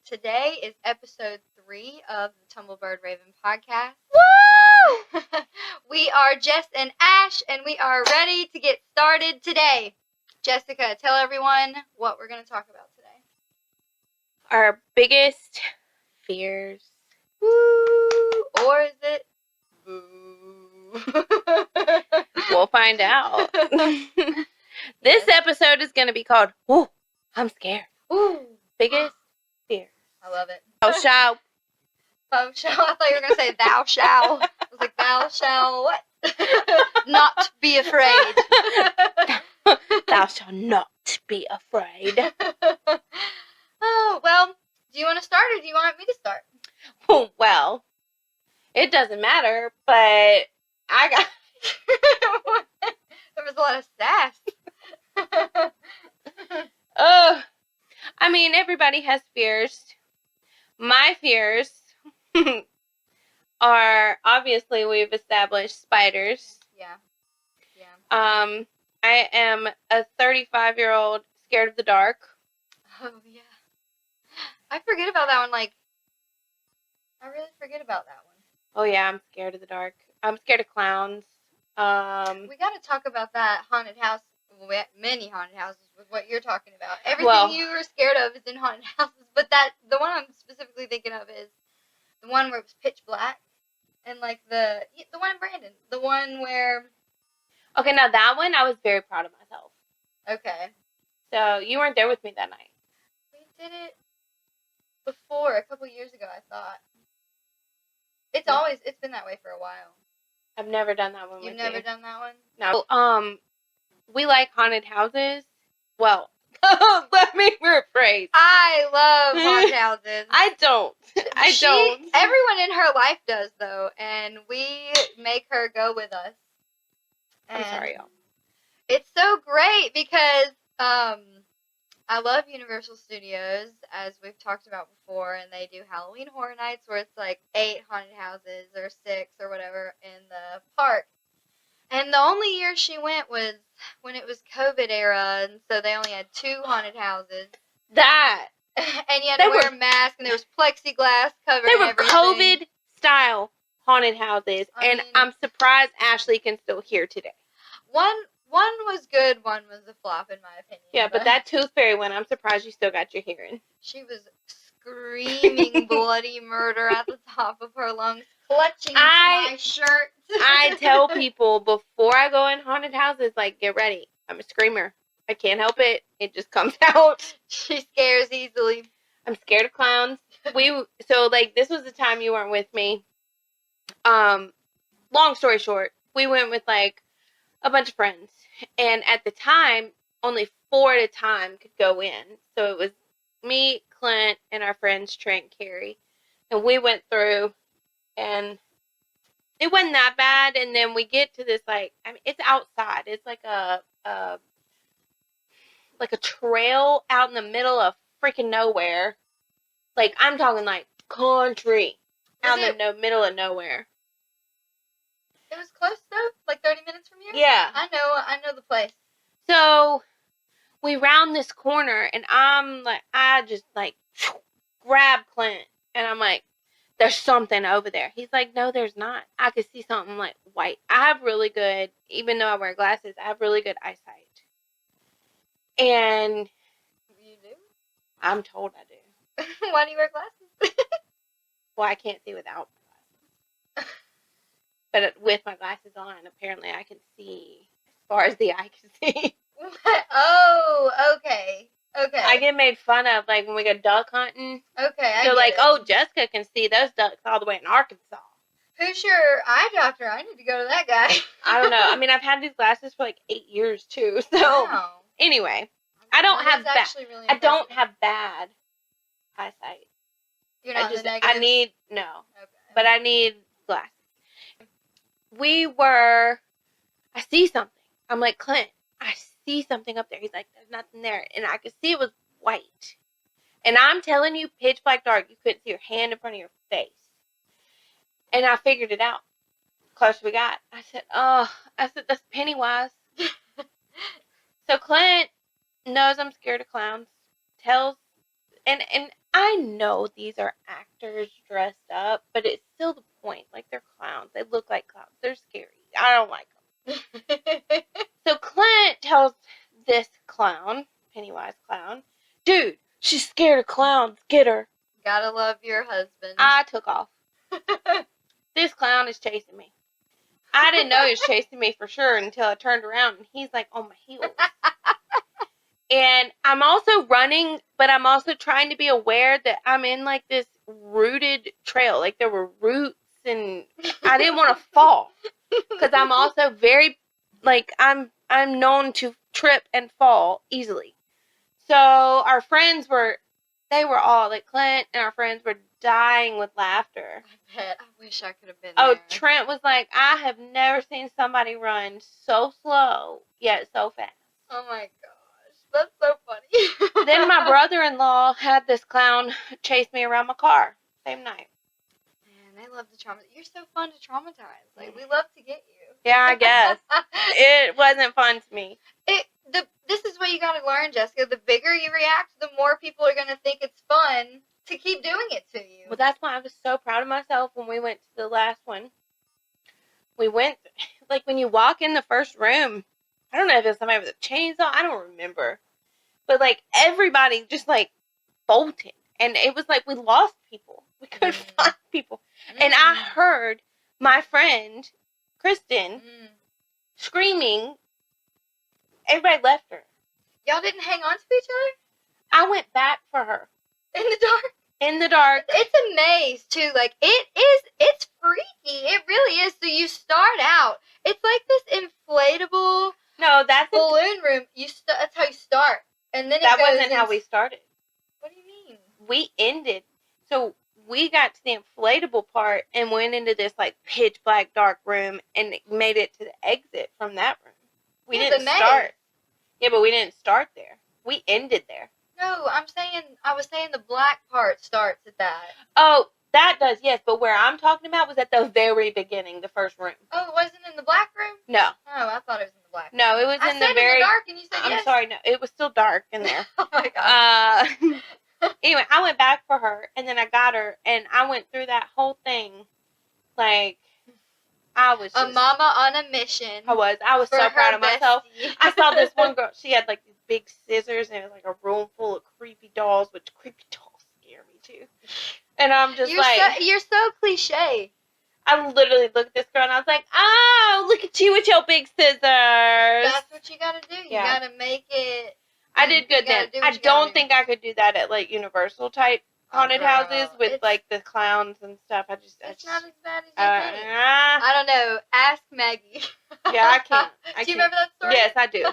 Today is episode 3 of the Tumblebird Raven podcast. Woo! We are Jess and Ash, and we are ready to get started today. Jessica, tell everyone what we're going to talk about today. Our biggest fears. Woo! Or is it boo? We'll find out. This episode is going to be called, Ooh, I'm scared. Ooh. Biggest fears. I love it. Oh, shall. I thought you were going to say thou shall. I was like, thou shall what? Not be afraid. Thou shalt not be afraid. Oh, well, do you want to start or do you want me to start? Well, it doesn't matter, but I got... There was a lot of sass. Oh, I mean, everybody has fears. My fears are, obviously, we've established spiders. Yeah. I am a 35-year-old scared of the dark. Oh, yeah. I forget about that one, I really forget about that one. Oh, yeah, I'm scared of the dark. I'm scared of clowns. We got to talk about that haunted house, many haunted houses, with what you're talking about. Everything you were scared of is in haunted houses, but the one I'm specifically thinking of is the one where it was pitch black, and the one in Brandon, the one where... Okay, now that one, I was very proud of myself. Okay. So, you weren't there with me that night. We did it before, a couple years ago, I thought. It's been that way for a while. I've never done that one with you. You've never done that one? No. We like haunted houses. Well, let me rephrase. I love haunted houses. I don't. Everyone in her life does, though, and we make her go with us. I'm sorry, y'all. It's so great because I love Universal Studios, as we've talked about before, and they do Halloween Horror Nights where it's 8 haunted houses or 6 or whatever in the park. And the only year she went was when it was COVID era, and so they only had 2 haunted houses. And you had to wear a mask, and there was plexiglass covering everything. They were COVID-style haunted houses, and I'm surprised Ashley can still hear today. One was good, one was a flop, in my opinion. Yeah, but that Tooth Fairy one, I'm surprised you still got your hearing. She was screaming bloody murder at the top of her lungs, clutching to my shirt. I tell people before I go in haunted houses, get ready. I'm a screamer. I can't help it. It just comes out. She scares easily. I'm scared of clowns. This was the time you weren't with me. Long story short, we went with, a bunch of friends. And at the time, only 4 at a time could go in. So it was me, Clint, and our friends, Trent and Carrie. And we went through, and it wasn't that bad. And then we get to this, it's outside. It's like a trail out in the middle of freaking nowhere. I'm talking country. Out in the middle of nowhere. It was close though? 30 minutes from here? Yeah. I know the place. So, we round this corner, and I just grab Clint, and I'm like, there's something over there. He's like, no, there's not. I could see something white. I have really good, even though I wear glasses, I have really good eyesight. And you do? I'm told I do. Why do you wear glasses? Well, I can't see without my glasses. But with my glasses on, apparently I can see as far as the eye can see. Oh, okay. I get made fun of, when we go duck hunting. Okay, oh, Jessica can see those ducks all the way in Arkansas. Who's your eye doctor? I need to go to that guy. I don't know. I mean, I've had these glasses for 8 years, too. So, wow. Anyway, I don't have bad eyesight. You're not the negative? No. Okay. But I need glasses. I see something. I'm like, Clint, I see something up there. He's like, there's nothing there. And I could see it was white. And I'm telling you, pitch black dark, you couldn't see your hand in front of your face. And I figured it out. Close we got. I said, that's Pennywise. So Clint knows I'm scared of clowns. And I know these are actors dressed up, but it's still the point. Like, they're clowns. They look like clowns. They're scary. I don't like them. So Clint tells this clown, Pennywise clown, dude, she's scared of clowns. Get her. Gotta love your husband. I took off. This clown is chasing me. I didn't know he was chasing me for sure until I turned around and he's like on my heels. And I'm also running, but I'm also trying to be aware that I'm in like this rooted trail. Like there were roots and I didn't want to fall. Because I'm also very, like, I'm known to trip and fall easily. So our friends they were all, like, Clint and our friends were dying with laughter. I bet. I wish I could have been Oh, there. Trent was like, I have never seen somebody run so slow, yet so fast. Oh my gosh. That's so funny. Then my brother-in-law had this clown chase me around my car. Same night. Man, they love to traumatize. You're so fun to traumatize. Like, we love to get you. Yeah, I guess. It wasn't fun to me. This is what you gotta learn, Jessica. The bigger you react, the more people are gonna think it's fun to keep doing it to you. Well, that's why I was so proud of myself when we went to the last one. We went, like, when you walk in the first room, I don't know if it was somebody with a chainsaw, I don't remember. But, like, everybody just, like, bolted. And it was like we lost people. We couldn't find people. And I heard my friend, Kristen, screaming. Everybody left her. Y'all didn't hang on to each other? I went back for her. In the dark? In the dark. It's a maze, too. Like, it's freaky. It really is. So you start out. It's like this inflatable balloon room. That's how you start. And then that wasn't how we started. What do you mean? We ended. So we got to the inflatable part and went into this, like, pitch black dark room and made it to the exit from that room. We didn't start. Yeah, but we didn't start there. We ended there. No, I was saying the black part starts at that. Oh, that does, yes. But where I'm talking about was at the very beginning, the first room. Oh, it wasn't in the black room? No. Oh, I thought it was in the black room. No, it was in the very... in the dark and you said yes. I'm sorry, no. It was still dark in there. Oh, my God. Anyway, I went back for her, and then I got her, and I went through that whole thing, like, I was just... A mama on a mission. I was so proud of myself. I saw this one girl, she had, like, these big scissors, and it was, like, a room full of creepy dolls, which creepy dolls scare me, too. And I'm just you're so cliche. I literally looked at this girl, and I was like, oh, look at you with your big scissors. That's what you gotta do. You gotta make it... I did good then. I don't think I could do that at, like, Universal type haunted houses with, like, the clowns and stuff. It's not as bad as you think. I don't know. Ask Maggie. Yeah, I can't. Do you remember that story? Yes, I do.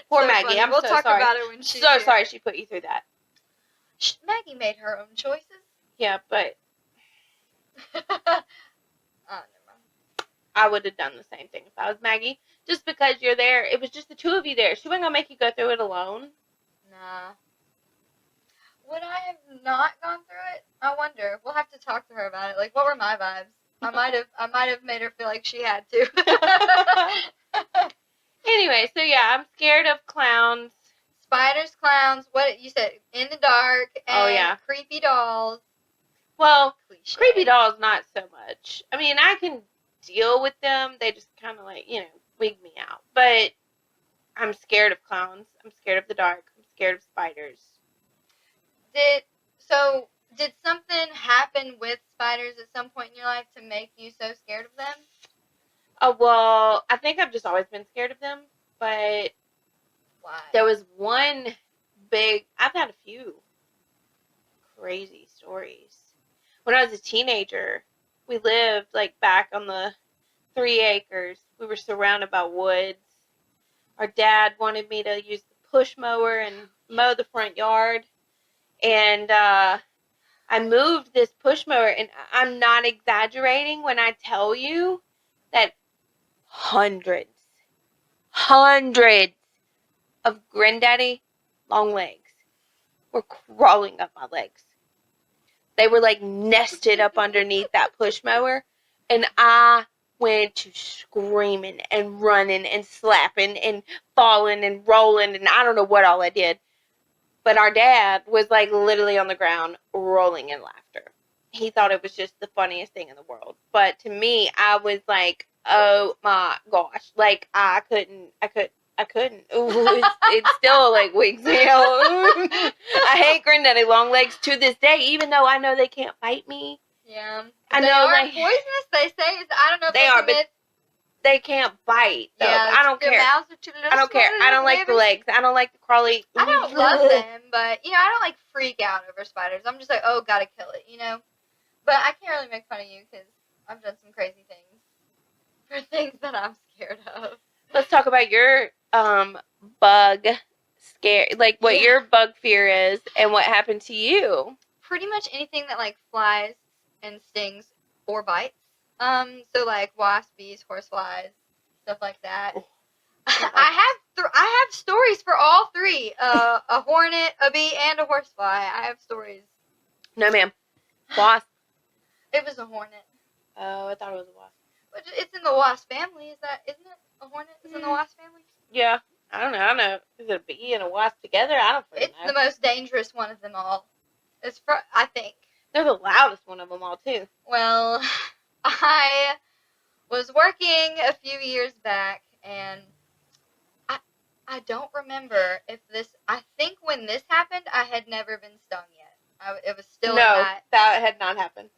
Poor so Maggie. Funny. We'll talk about it when she's so here. Sorry she put you through that. Maggie made her own choices. Yeah, but never mind. I would have done the same thing if I was Maggie. Just because you're there, it was just the two of you there. She wasn't going to make you go through it alone. Nah. Would I have not gone through it? I wonder. We'll have to talk to her about it. Like, what were my vibes? I might have made her feel like she had to. Anyway, so yeah, I'm scared of clowns. Spiders, clowns, what you said, in the dark, and creepy dolls. Well, Cliche. Creepy dolls, not so much. I mean, I can deal with them. They just kind of like, wig me out. But I'm scared of clowns. I'm scared of the dark. I'm scared of spiders. Did something happen with spiders at some point in your life to make you so scared of them? Oh, well, I think I've just always been scared of them. But why? There was one I've had a few crazy stories. When I was a teenager, we lived, like, back on the 3 acres. We were surrounded by woods. Our dad wanted me to use the push mower and mow the front yard. And I moved this push mower, and I'm not exaggerating when I tell you that hundreds of granddaddy long legs were crawling up my legs. They were, like, nested up underneath that push mower, and I went to screaming and running and slapping and falling and rolling, and I don't know what all I did. But our dad was like literally on the ground rolling in laughter. He thought it was just the funniest thing in the world. But to me, I was like, oh my gosh. Like, I couldn't. Ooh, it still like wakes me out. I hate granddaddy long legs to this day, even though I know they can't bite me. Yeah. I They know, are like, poisonous, they say. I don't know if they that's are, a but myth. they can't bite, though. Yeah, But I don't their care. mouths are too little. I don't care. I don't like the legs. I don't like the crawly. I don't love them, but, I don't, like, freak out over spiders. I'm just like, oh, gotta kill it, But I can't really make fun of you, because I've done some crazy things for things that I'm scared of. Let's talk about your, bug scare, like, what your bug fear is and what happened to you. Pretty much anything that, like, flies and stings or bites. So, like, wasps, bees, horseflies, stuff like that. Oh, I have stories for all three. A hornet, a bee, and a horsefly. I have stories. No, ma'am. Wasp. It was a hornet. Oh, I thought it was a wasp. But it's in the wasp family. Isn't it? A hornet is in the wasp family? Yeah. I don't know. Is it a bee and a wasp together? I don't freaking It's know. the most dangerous one of them all. I think. They're the loudest one of them all, too. Well, I was working a few years back, and I don't remember if I think when this happened, I had never been stung yet. It was still in that. That had not happened.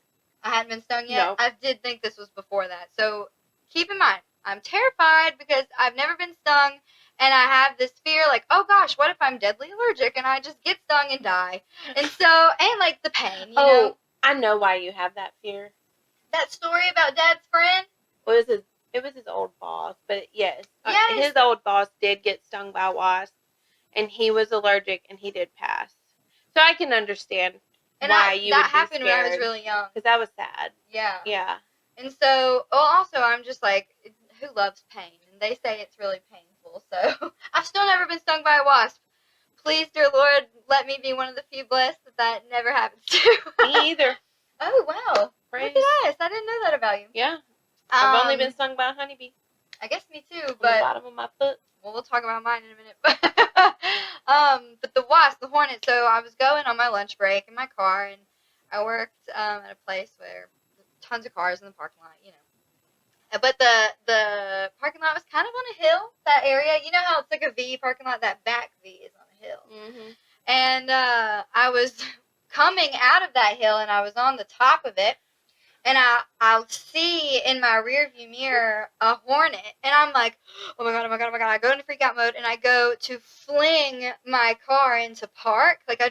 I hadn't been stung yet? No. I did think this was before that. So keep in mind, I'm terrified because I've never been stung, and I have this fear like, oh gosh, what if I'm deadly allergic and I just get stung and die? And like the pain, you know? I know why you have that fear. That story about Dad's friend? Well, it was his old boss, but yes. Yes. His old boss did get stung by a wasp, and he was allergic, and he did pass. So I can understand why you would be scared. That happened when I was really young. Because that was sad. Yeah. Yeah. And so, also, I'm just like, who loves pain? And they say it's really painful. So, I've still never been stung by a wasp. Please, dear Lord, let me be one of the few blessed that never happens to. Me either. Oh, wow. Praise. Look at us. I didn't know that about you. Yeah. I've only been stung by a honeybee. I guess me too, but... On the bottom of my foot. Well, we'll talk about mine in a minute. But the wasp, the hornet, so I was going on my lunch break in my car, and I worked at a place where tons of cars in the parking lot, But the parking lot was kind of on a hill, that area. You know how it's like a V parking lot? That back V is on a hill. Mm-hmm. And I was coming out of that hill, and I was on the top of it. And I'll see in my rearview mirror a hornet, and I'm like, oh my god, oh my god, oh my god. I go into freak out mode, and I go to fling my car into park. Like, I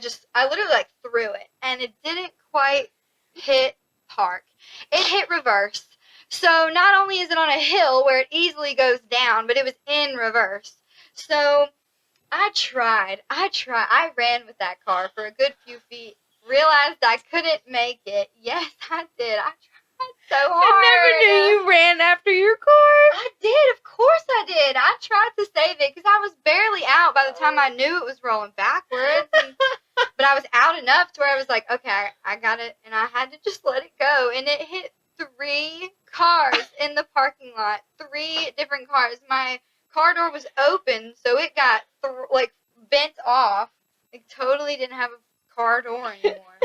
literally, like, threw it, and it didn't quite hit park. It hit reverse. So not only is it on a hill where it easily goes down, but it was in reverse. So I tried. I ran with that car for a good few feet. Realized I couldn't make it. Yes, I did. I tried so hard. I never knew you ran after your car. I did. Of course I did. I tried to save it because I was barely out by the time I knew it was rolling backwards. But I was out enough to where I was like, okay, I got it. And I had to just let it go. And it hit 3 cars in the parking lot. 3 different cars. My car door was open, so it got, bent off. It totally didn't have a car door anymore.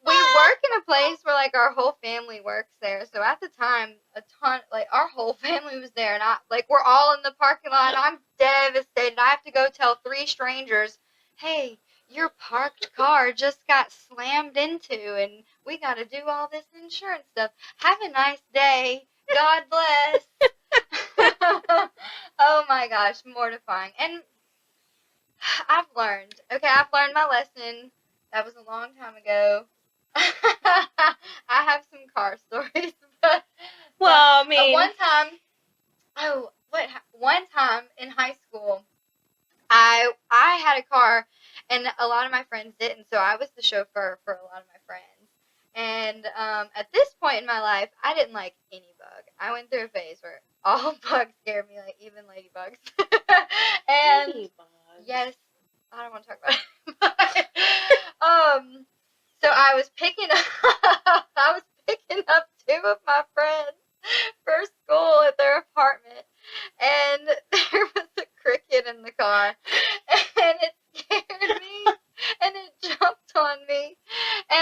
We work in a place where, like, our whole family works there. So at the time, our whole family was there. And we're all in the parking lot, and I'm devastated. I have to go tell 3 strangers, hey, your parked car just got slammed into, and we got to do all this insurance stuff. Have a nice day. God bless. Oh my gosh, mortifying. And I've learned my lesson. That was a long time ago. I have some car stories, but well, I mean, one time in high school, I had a car, and a lot of my friends didn't, so I was the chauffeur for a lot of my friends. And at this point in my life, I didn't like any bug. I went through a phase where all bugs scared me, like even ladybugs. And ladybugs. Yes, I don't want to talk about it. So I was picking up 2 of my friends for school at their apartment, and there was a cricket in the car, and it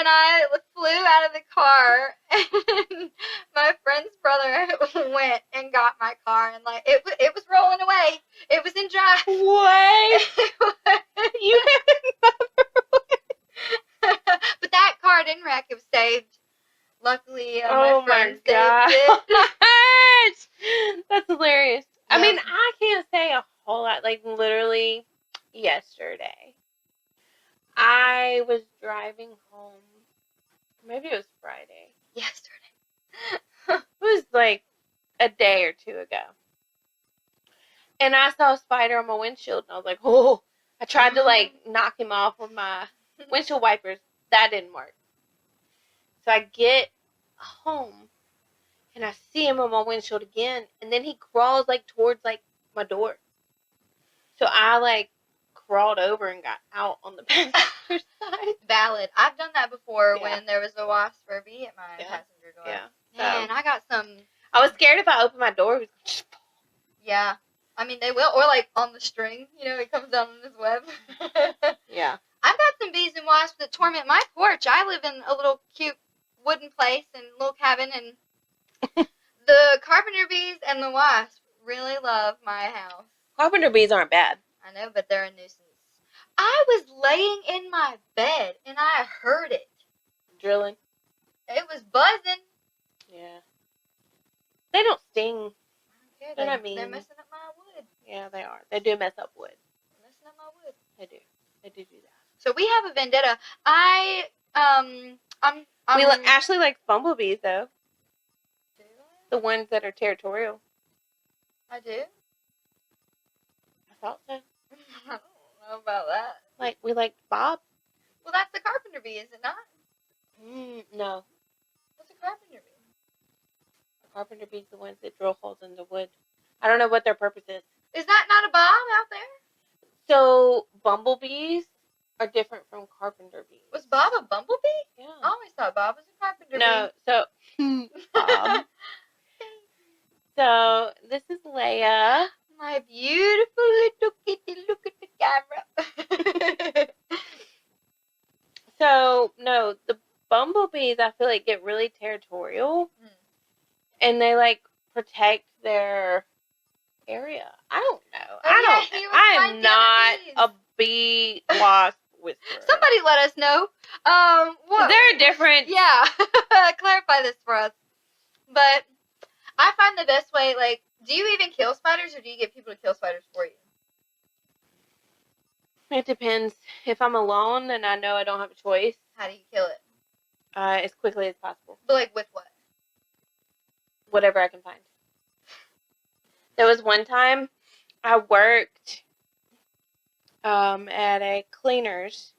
and I flew out of the car, and my friend's brother went and got my car, and like it was rolling away. It was in drive. What? You But that car didn't wreck. It was saved. Luckily, Oh my friend my god. saved it. That's hilarious. I Yep. mean, I can't say a whole lot. Like, literally, yesterday, I was driving home. Maybe it was Friday. Yesterday. It was like a day or two ago. And I saw a spider on my windshield, and I was like, oh. I tried to, like, knock him off with my windshield wipers. That didn't work. So I get home, and I see him on my windshield again, and then he crawls, like, towards, like, my door. So I, like, crawled over and got out on the passenger side. Valid. I've done that before Yeah. when there was a wasp or a bee at my Yeah. passenger door. Yeah. Man, I got some. I was scared if I opened my door, it was just fall. Yeah. I mean, they will. Or, like, on the string. You know, it comes down on this web. Yeah. I've got some bees and wasps that torment my porch. I live in a little cute wooden place and little cabin, and the carpenter bees and the wasps really love my house. Carpenter bees aren't bad. I know, but they're a nuisance. I was laying in my bed, and I heard it. Drilling. It was buzzing. Yeah. They don't sting. I don't care. They're not mean. They're messing up my wood. Yeah, they are. They do mess up wood. They're messing up my wood. They do. They do that. So we have a vendetta. Ashley likes bumblebees, though. Do I? The ones that are territorial. I do? I thought so. I don't know about that. Like, we liked Bob. Well, that's the carpenter bee, is it not? No. What's a carpenter bee? A carpenter bee's the ones that drill holes in the wood. I don't know what their purpose is. Is that not a bob out there? So, bumblebees are different from carpenter bees. Was Bob a bumblebee? Yeah. I always thought Bob was a carpenter No, so, Bob. So, this is Leia. My beautiful little kitty, look at the camera. So, no, the bumblebees, I feel like, get really territorial. And they, like, protect their area. I don't know. I am not a bee wasp whisperer. Somebody let us know. What? Is there a difference? Yeah. Clarify this for us. But I find the best way, like, do you even kill spiders, or do you get people to kill spiders for you? It depends. If I'm alone and I know I don't have a choice, How do you kill it? as quickly as possible. But, like, with what? Whatever I can find. There was one time I worked at a cleaner's,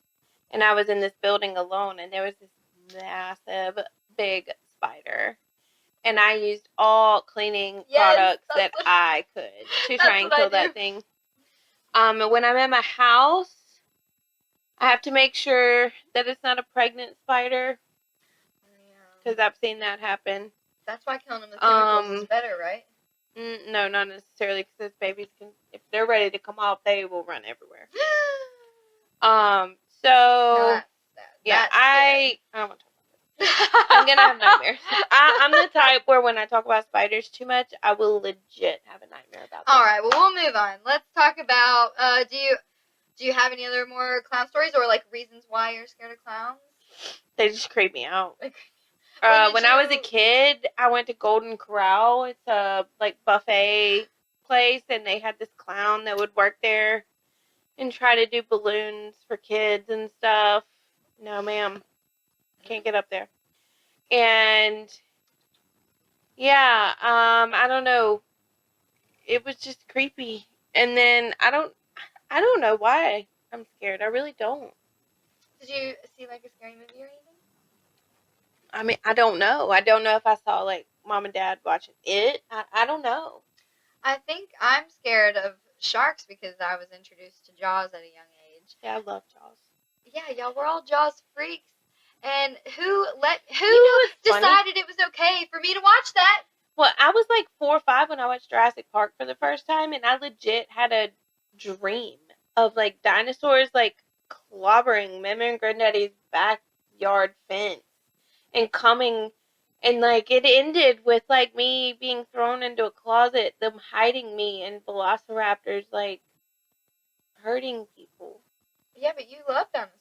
and I was in this building alone, and there was this massive, big spider. And I used all cleaning products that I could to try and kill that thing. And when I'm at my house, I have to make sure that it's not a pregnant spider, because I've seen that happen. That's why killing them with chemicals is better, right? No, not necessarily, because those babies can, if they're ready to come out, they will run everywhere. I don't want to talk about it. I'm gonna have nightmares. I'm the type where when I talk about spiders too much, I will legit have a nightmare about them. All right, well, we'll move on. Let's talk about. Do you have any other more clown stories, or like reasons why you're scared of clowns? They just creep me out. When I was a kid, I went to Golden Corral. It's a like buffet place, and they had this clown that would work there and try to do balloons for kids and stuff. No, ma'am, can't get up there. And yeah, I don't know. It was just creepy. And then I don't know why I'm scared. I really don't. Did you see like a scary movie or anything? I mean, I don't know. I don't know if I saw like mom and dad watching it. I don't know. I think I'm scared of sharks because I was introduced to Jaws at a young age. Yeah, I love Jaws. Yeah, y'all, we're all Jaws freaks. And who funny? decided it was okay for me to watch that? Well, I was like 4 or 5 when I watched Jurassic Park for the first time, and I legit had a dream of like dinosaurs like clobbering Mim and Granddaddy's back yard fence and coming, and like it ended with like me being thrown into a closet, them hiding me, and velociraptors like hurting people. Yeah, but you love dinosaurs.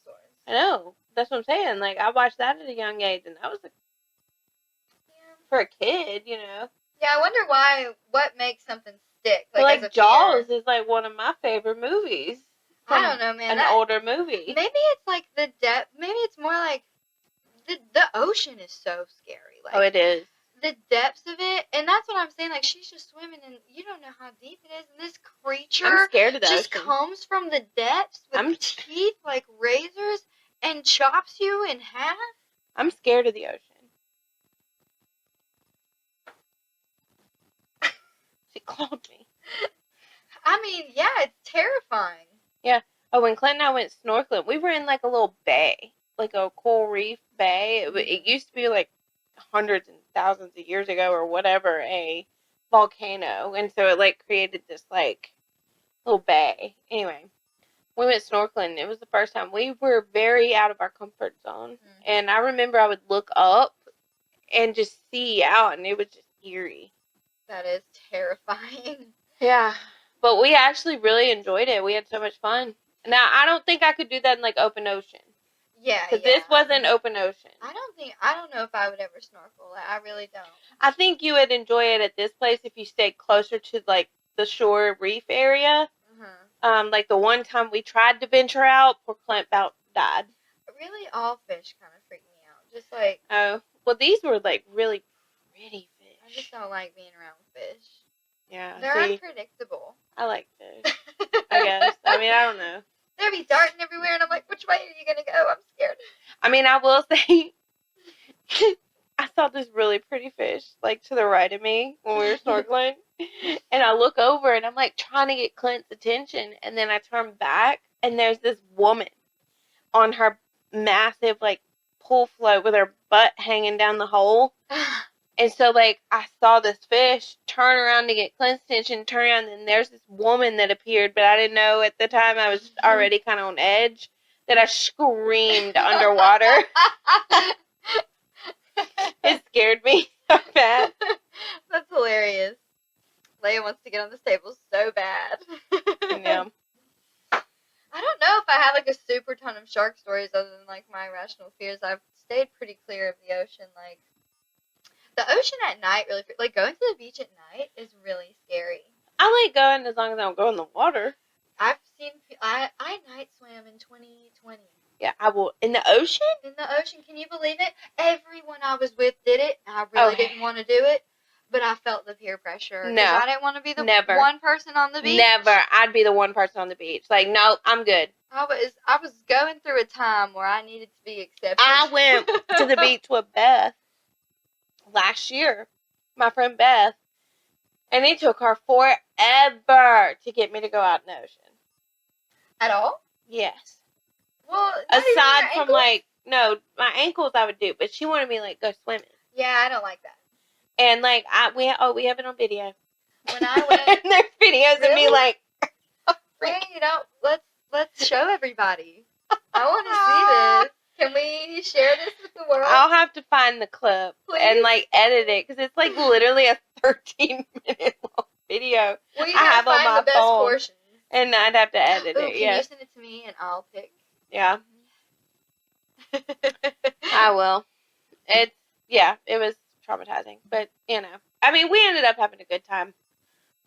I know. That's what I'm saying. Like I watched that at a young age, and that was like, Yeah. for a kid, you know. Yeah, I wonder what makes something stick, But like as a Jaws fear. is like one of my favorite movies. I don't know, man. An older movie. Maybe it's like the depth. Maybe it's more like the ocean is so scary. Like, Oh, it is. The depths of it, and that's what I'm saying. Like, she's just swimming, and you don't know how deep it is. And this creature I'm scared of the just ocean. comes from the depths with teeth like razors and chops you in half. I'm scared of the ocean. She clawed me. I mean, yeah, it's terrifying. Yeah. Oh, when Clint and I went snorkeling, we were in like a little bay, like a coral reef bay. It used to be like hundreds and thousands of years ago or whatever, a volcano, and so it like created this like little bay. Anyway, we went snorkeling. It was the first time. We were very out of our comfort zone, and I remember I would look up and just see out, and it was just eerie. That is terrifying. Yeah, but we actually really enjoyed it. We had so much fun. Now, I don't think I could do that in like open ocean. Yeah, because this wasn't open ocean. I don't know if I would ever snorkel. I really don't. I think you would enjoy it at this place if you stayed closer to like the shore reef area. Like the one time we tried to venture out, poor Clint about died. Really, all fish kind of freak me out. Just like, oh, well, these were like really pretty fish. I just don't like being around fish. Yeah, they're unpredictable. I like fish. I guess. I mean, I don't know. They'll be darting everywhere, and I'm like, which way are you gonna go? I'm scared. I mean, I will say, I saw this really pretty fish, like to the right of me when we were snorkeling. And I look over and I'm like trying to get Clint's attention. And then I turn back and there's this woman on her massive like pool float with her butt hanging down the hole. And so like I saw this fish turn around to get Clint's attention, turn around, and there's this woman that appeared, but I didn't know at the time, I was already kind of on edge, that I screamed underwater. It scared me so bad. That's hilarious. Leia wants to get on this table so bad. Yeah. I don't know if I have like a super ton of shark stories other than like my irrational fears. I've stayed pretty clear of the ocean. Like the ocean at night, really, like going to the beach at night is really scary. I like going as long as I don't go in the water. I night swam in 2020. Yeah, I will. In the ocean? In the ocean. Can you believe it? Everyone I was with did it. I really didn't want to do it, but I felt the peer pressure. No. I didn't want to be the one person on the beach. Never. I'd be the one person on the beach. Like, no, I'm good. I was going through a time where I needed to be accepted. I went to the beach with Beth last year, my friend Beth, and it took her forever to get me to go out in the ocean. At all? Yes. Well, aside from like, no, my ankles I would do, but she wanted me to like go swimming. Yeah, I don't like that. And like we have it on video. When I went, there's videos of me like. Well, let's show everybody. I want to see this. Can we share this with the world? I'll have to find the clip and like edit it because it's like literally a 13-minute long video. Well, you I have on my the best phone, portions. and I'd have to edit it. Can you send it to me and I'll pick? Yeah. I will. It was traumatizing, but I mean, we ended up having a good time.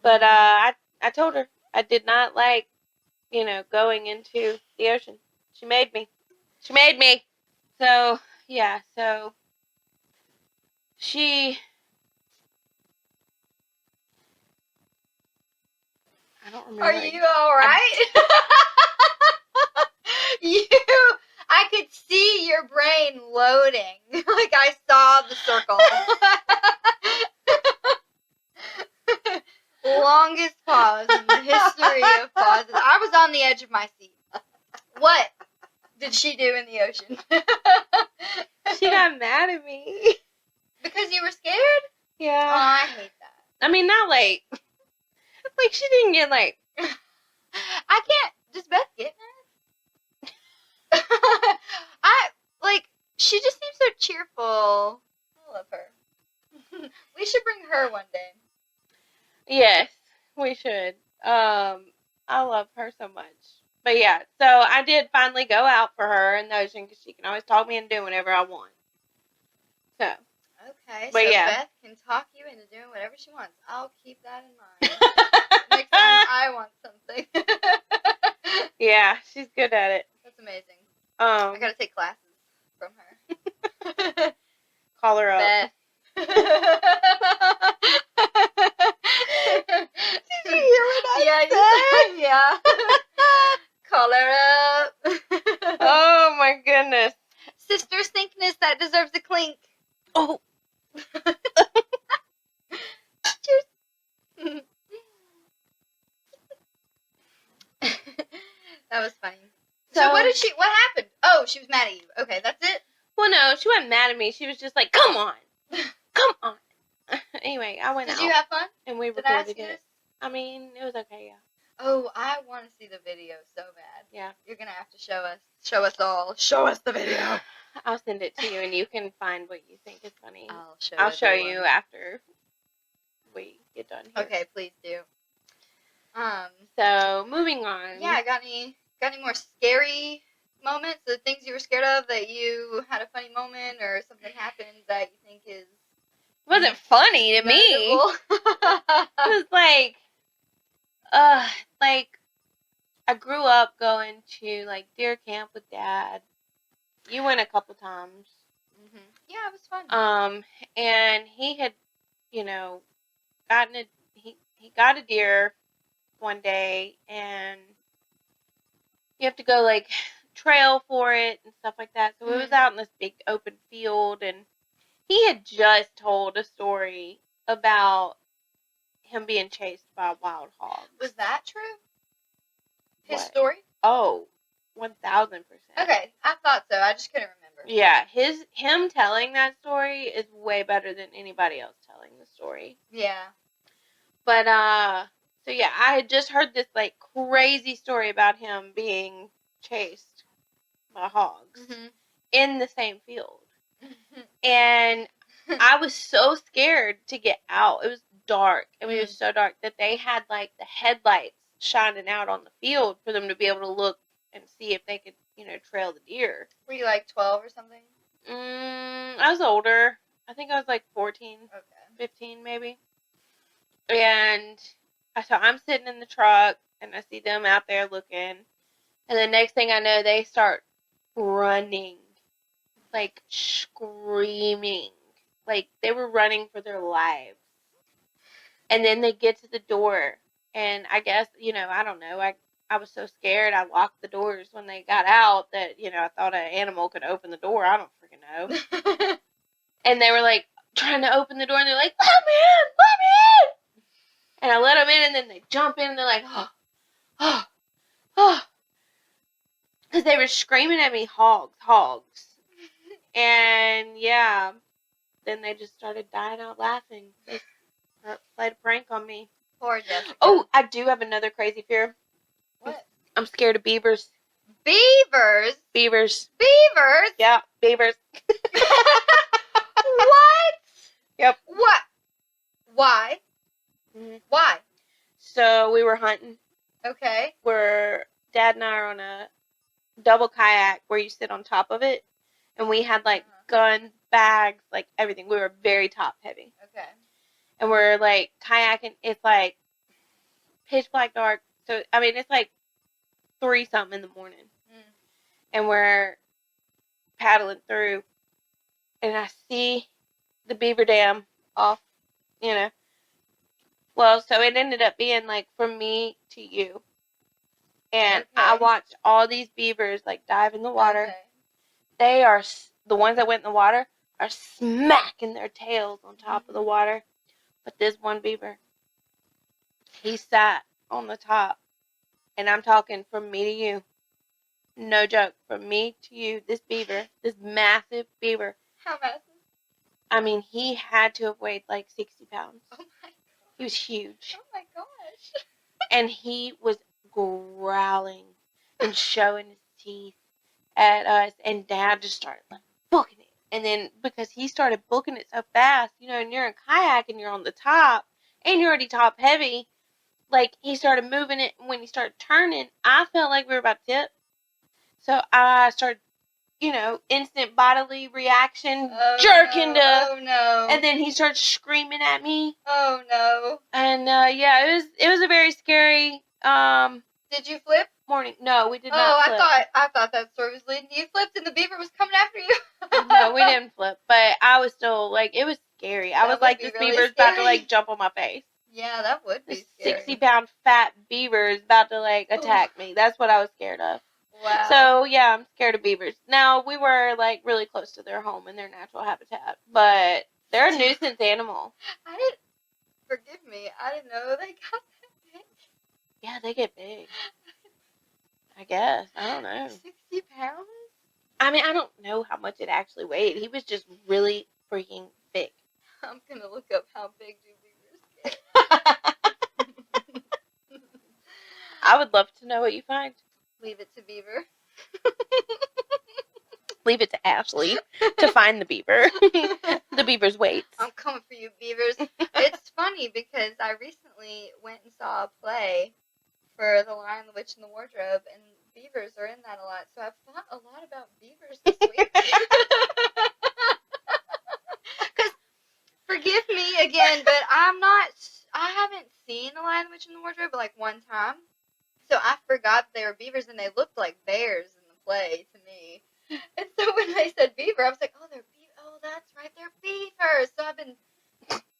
But I told her I did not like, going into the ocean. She made me. So yeah, I don't remember. Are you all right? I could see your brain loading. Like I saw the circle. Longest pause in the history of pauses. I was on the edge of my seat. What did she do in the ocean? She got mad at me. Because you were scared? Yeah. Oh, I hate that. I mean, not like she didn't get like. I can't. Does Beth get mad? cheerful. I love her. We should bring her one day. Yes, we should. I love her so much. But yeah, so I did finally go out for her in the ocean because she can always talk me into doing whatever I want. So. Okay, But so yeah. Beth can talk you into doing whatever she wants. I'll keep that in mind. Next time I want something. Yeah, she's good at it. That's amazing. I gotta take classes from her. Call her up. Beth. Did you hear what I said? Yeah. Call her up. Oh my goodness. Sister Sinkness that deserves a clink. Oh. Cheers. That was funny. So what happened? Oh, she was mad at you. Okay, that's it? Well, no, she wasn't mad at me. She was just like, come on. Come on. Anyway, I went out. Did you have fun? And we recorded it. I mean, it was okay, yeah. Oh, I want to see the video so bad. Yeah. You're going to have to show us. Show us all. Show us the video. I'll send it to you and you can find what you think is funny. I'll show you after we get done here. Okay, please do. So, moving on. Yeah, got any more scary moments? The things you were scared of that you had a funny moment or something happened that you think is... It wasn't funny to me. It was like I grew up going to like deer camp with Dad. You went a couple times. Mm-hmm. Yeah, it was fun. And he had, he got a deer one day, and you have to go like trail for it and stuff like that. So it was out in this big open field, and he had just told a story about him being chased by a wild hog. Was that true? His What? story? Oh, 1000%. Okay, I thought so. I just couldn't remember. Yeah, him telling that story is way better than anybody else telling the story. Yeah. But so yeah, I had just heard this like crazy story about him being chased by hogs in the same field. And I was so scared to get out. It was dark. I mean, it was so dark that they had like the headlights shining out on the field for them to be able to look and see if they could, trail the deer. Were you like 12 or something? I was older. I think I was like 14, 15 maybe. And so I'm sitting in the truck and I see them out there looking. And the next thing I know, they start running, like screaming, like they were running for their lives. And then they get to the door, and I guess, I don't know, I was so scared I locked the doors when they got out that, I thought an animal could open the door. I don't freaking know. And they were like trying to open the door, and they're like, let me in. And I let them in, and then they jump in, and they're like, oh. Because they were screaming at me, hogs. And yeah, then they just started dying out laughing. They played a prank on me. Poor Jessica. Oh, I do have another crazy fear. What? I'm scared of beavers. Beavers? Beavers. Beavers? Yeah, beavers. What? Yep. What? Why? Mm-hmm. Why? So we were hunting. Okay. Where Dad and I are on a double kayak where you sit on top of it. And we had like guns, bags, like everything. We were very top heavy. Okay. And we're like kayaking. It's like pitch black dark. So, I mean, it's like 3-something in the morning. And we're paddling through. And I see the beaver dam off, Well, so it ended up being like from me to you. And I watched all these beavers like dive in the water. Okay. They are, the ones that went in the water are smacking their tails on top of the water. But this one beaver, he sat on the top. And I'm talking from me to you. No joke. From me to you, this beaver, this massive beaver. How massive? I mean, he had to have weighed like 60 pounds. Oh my god. He was huge. Oh my gosh. And he was growling and showing his teeth at us. And Dad just started like booking it. And then because he started booking it so fast, and you're in kayak and you're on the top and you're already top heavy, like he started moving it. When he started turning, I felt like we were about to tip. So I started, instant bodily reaction, jerking no. Oh no. and then he started screaming at me. Oh no. And yeah, it was a very scary Did you flip? morning. No, we did Oh, not flip. I thought that story was leading. You flipped and the beaver was coming after you. No, we didn't flip, but I was still like, it was scary. I was like, this really beaver's scary. about to like jump on my face. Yeah, that would be This scary. 60-pound fat beaver is about to like attack me. That's what I was scared of. Wow. So yeah, I'm scared of beavers. Now we were like really close to their home and their natural habitat, but they're a nuisance animal. Forgive me, I didn't know they got that big. Yeah, they get big. I guess. I don't know. 60 pounds? I mean, I don't know how much it actually weighed. He was just really freaking big. I'm gonna look up how big do beavers get. I would love to know what you find. Leave it to Beaver. Leave it to Ashley to find the beaver. The beaver's weights. I'm coming for you, beavers. It's funny because I recently went and saw a play for The Lion, the Witch, and the Wardrobe, and beavers are in that a lot. So I've thought a lot about beavers this week. Because, forgive me again, but I haven't seen The Lion, the Witch, and the Wardrobe but like one time. So I forgot they were beavers, and they looked like bears in the play to me. And so when they said beaver, I was like, oh, oh, that's right, they're beavers. So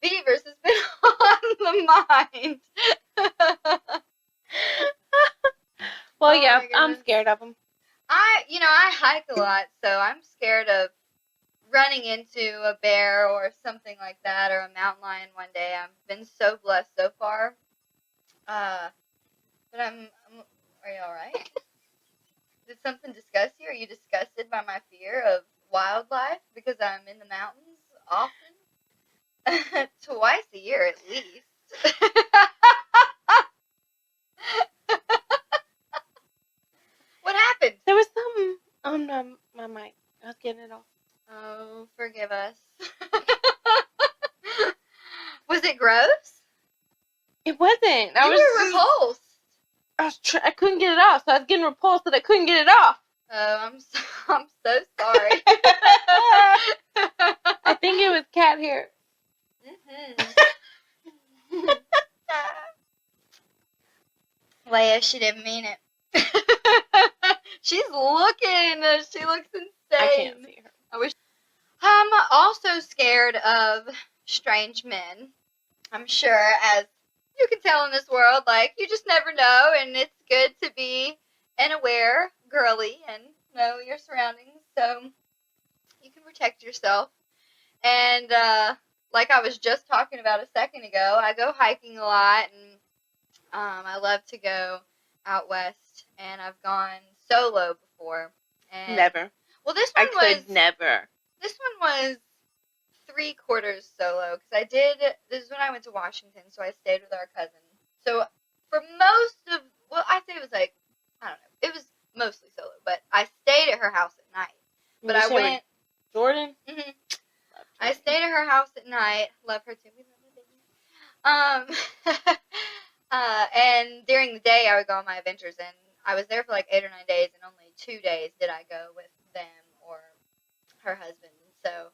beavers has been on the mind. Well, yeah, I'm scared of them. I hike a lot, so I'm scared of running into a bear or something like that, or a mountain lion one day. I've been so blessed so far. But are you alright? Did something disgust you? Are you disgusted by my fear of wildlife? Because I'm in the mountains often? Twice a year at least. What happened? There was something on my mic. I was getting it off. Oh, forgive us. Was it gross? It wasn't. You were repulsed. I couldn't get it off, so I was getting repulsed that I couldn't get it off. Oh, I'm so sorry. I think it was cat hair. Mm-hmm. Leia, she didn't mean it. She's looking. She looks insane. I can't see her. I'm also scared of strange men. I'm sure, as you can tell in this world, like, you just never know, and it's good to be an aware girly and know your surroundings so you can protect yourself. And like I was just talking about a second ago, I go hiking a lot, and I love to go out west, and I've gone solo before. And, never. Well, this one could never. This one was 3/4 solo, because this is when I went to Washington, so I stayed with our cousin. So for most of, I'd say it was like, I don't know, it was mostly solo, but I stayed at her house at night. But I went... Jordan? Mm-hmm. I stayed at her house at night. Love her too. We love her, baby. And during the day, I would go on my adventures, and I was there for like 8 or 9 days, and only 2 days did I go with them or her husband. And so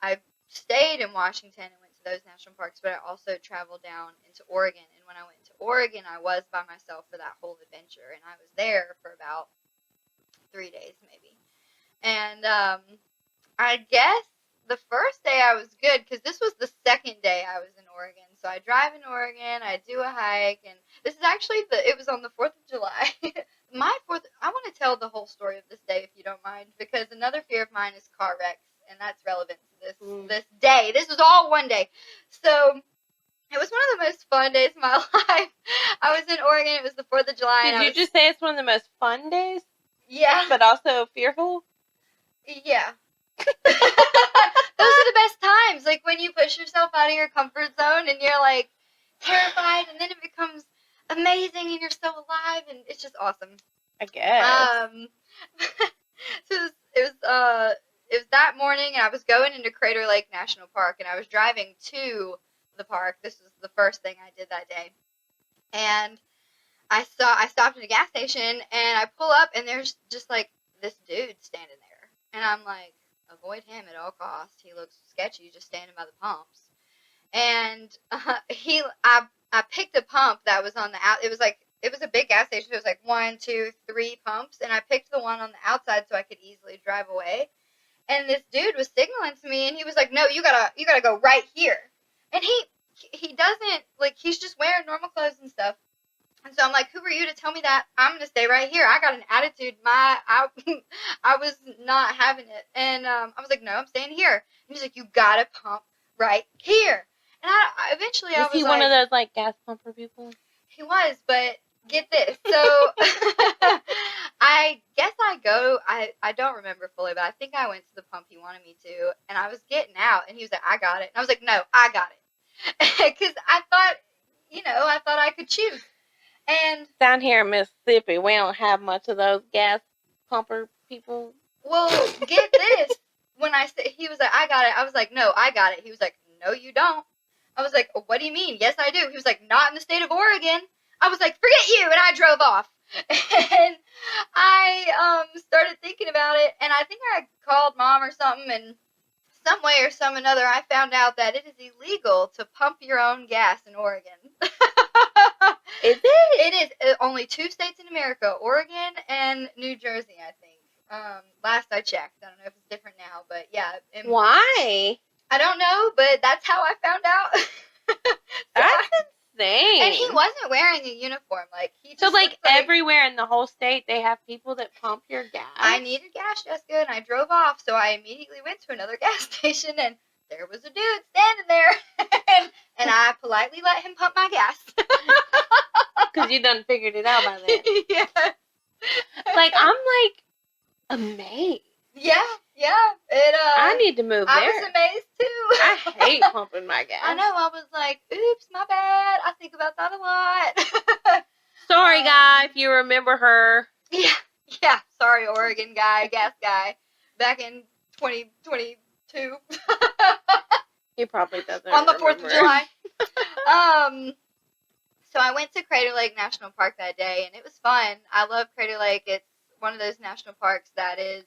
I stayed in Washington and went to those national parks, but I also traveled down into Oregon. And when I went to Oregon, I was by myself for that whole adventure, and I was there for about 3 days maybe. And I guess the first day I was good, because this was the second day I was in Oregon. So I drive in Oregon, I do a hike, and this is actually it was on the 4th of July. I want to tell the whole story of this day, if you don't mind, because another fear of mine is car wrecks, and that's relevant to this day. This was all one day. So it was one of the most fun days of my life. I was in Oregon, it was the 4th of July. Did you just say it's one of the most fun days? Yeah. But also fearful? Yeah. Those are the best times, like when you push yourself out of your comfort zone and you're like terrified, and then it becomes amazing and you're so alive, and it's just awesome. I guess. So it was it was that morning, and I was going into Crater Lake National Park, and I was driving to the park. This was the first thing I did that day, and I stopped at a gas station, and I pull up, and there's just like this dude standing there, and I'm like, avoid him at all costs. He looks sketchy, just standing by the pumps. And I picked a pump that was on the out. It was a big gas station. It was like 1, 2, 3 pumps, and I picked the one on the outside so I could easily drive away. And this dude was signaling to me, and he was like, "No, you gotta go right here." And he doesn't, like, he's just wearing normal clothes and stuff. And so I'm like, "Who are you to tell me that? I'm gonna stay right here." I got an attitude. I was not having it, and I was like, "No, I'm staying here." And he's like, "You gotta pump right here." And eventually I Is was he like, one of those like gas pumper people? he was, but get this. So I guess I don't remember fully, but I think I went to the pump he wanted me to, and I was getting out, and he was like, "I got it." And I was like, "No, I got it." Because I thought, I thought I could choose. And Down here in Mississippi, we don't have much of those gas pumper people. well, get this. When I said, he was like, "I got it," I was like, "No, I got it." He was like, "No, you don't." I was like, "What do you mean?" "Yes, I do." He was like, "Not in the state of Oregon." I was like, "Forget you," and I drove off. And I started thinking about it, and I think I called mom or something, and some way or some another, I found out that it is illegal to pump your own gas in Oregon. Is it? It is only 2 states in America, Oregon and New Jersey, I think. Last I checked. I don't know if it's different now, but yeah. Why? I don't know, but that's how I found out. That's insane. And he wasn't wearing a uniform. Like, he just so, like, looked like everywhere in the whole state, they have people that pump your gas? I needed gas, Jessica, and I drove off, so I immediately went to another gas station, and there was a dude standing there, and I politely let him pump my gas. Because you done figured it out by then. Yeah. Like, I'm, like, amazed. Yeah. I need to move there. I was amazed, too. I hate pumping my gas. I know, I was like, oops, my bad. I think about that a lot. Sorry, guy, if you remember her. Yeah. Sorry, Oregon guy, gas guy, back in 2022. He probably doesn't On the 4th of July. So I went to Crater Lake National Park that day, and it was fun. I love Crater Lake. It's one of those national parks that is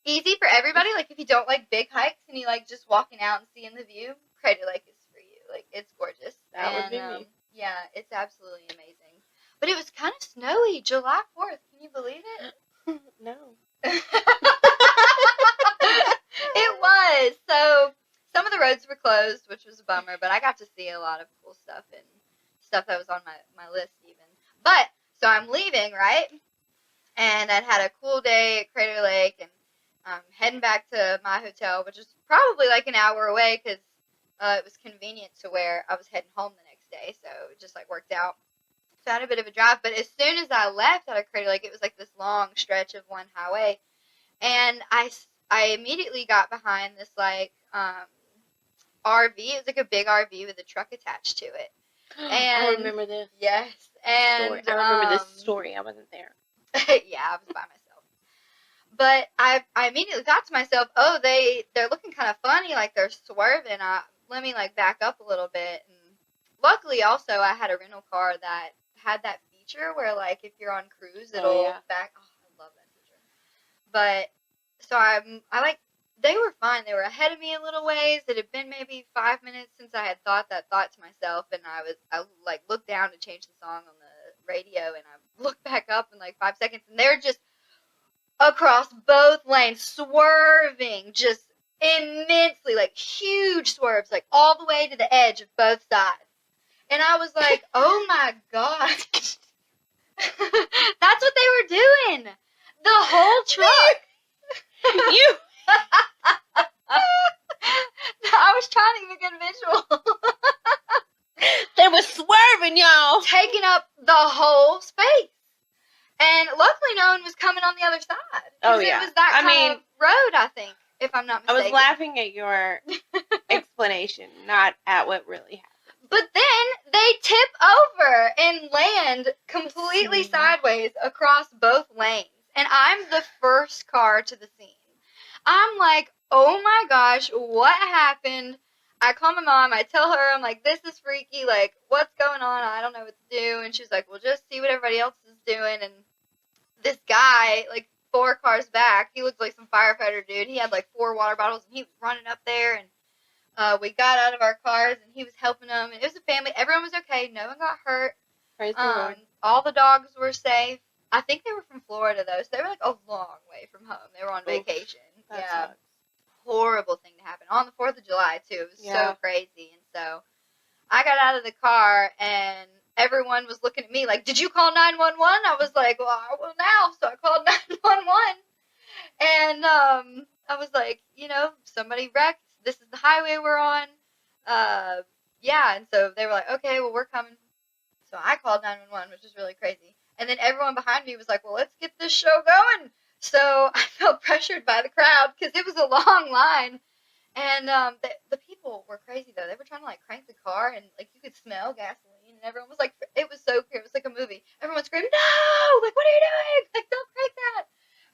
easy for everybody. Like, if you don't like big hikes and you like just walking out and seeing the view, Crater Lake is for you. Like, it's gorgeous. That would be me. Yeah, it's absolutely amazing. But it was kind of snowy, July 4th. Can you believe it? No. It was. So some of the roads were closed, which was a bummer, but I got to see a lot of cool stuff and stuff that was on my list even. But, so I'm leaving, right? And I'd had a cool day at Crater Lake, and I'm heading back to my hotel, which is probably like an hour away, because it was convenient to where I was heading home the next day, so it just like worked out. So I had a bit of a drive, but as soon as I left out of Crater Lake, it was like this long stretch of one highway, and I immediately got behind this like RV. It was like a big RV with a truck attached to it. And I remember this. Yes, and story. I remember this story. I wasn't there. Yeah, I was by myself. But I immediately thought to myself, oh, they're looking kind of funny, like they're swerving. Let me like back up a little bit. And luckily, also, I had a rental car that had that feature where, like, if you're on cruise, it'll back. Oh, I love that feature. But so they were fine. They were ahead of me a little ways. It had been maybe 5 minutes since I had thought that thought to myself, and I like looked down to change the song on the radio, and I looked back up in like 5 seconds, and they're just across both lanes, swerving just immensely, like huge swerves, like all the way to the edge of both sides. And I was like, oh my gosh. That's what they were doing. The whole truck. You. I was trying to get a visual. They were swerving, y'all. Taking up the whole space. And luckily no one was coming on the other side. Oh, yeah. It was that kind of road, I think, if I'm not mistaken. I was laughing at your explanation, not at what really happened. But then they tip over and land completely sideways across both lanes. And I'm the first car to the scene. I'm like, oh my gosh, what happened? I call my mom. I tell her, I'm like, this is freaky. Like, what's going on? I don't know what to do. And she's like, well, just see what everybody else is doing. And this guy, like 4 cars back, he looked like some firefighter dude. He had like 4 water bottles, and he was running up there. And we got out of our cars, and he was helping them. And it was a family. Everyone was okay. No one got hurt. Praise the Lord. All the dogs were safe. I think they were from Florida, though, so they were like a long way from home. They were on vacation. That Yeah. sucks. Horrible thing to happen on the 4th of July, too. It was Yeah. so crazy. And so I got out of the car, and everyone was looking at me like, did you call 911? I was like, well, I will now. So I called 911. And I was like, somebody wrecked. This is the highway we're on. Yeah. And so they were like, okay, well, we're coming. So I called 911, which is really crazy. And then everyone behind me was like, well, let's get this show going. So I felt pressured by the crowd because it was a long line. And the people were crazy, though. They were trying to, like, crank the car, and, like, you could smell gasoline. And everyone was like, it was so clear. It was like a movie. Everyone was screaming, no! Like, what are you doing? Like, don't crank that.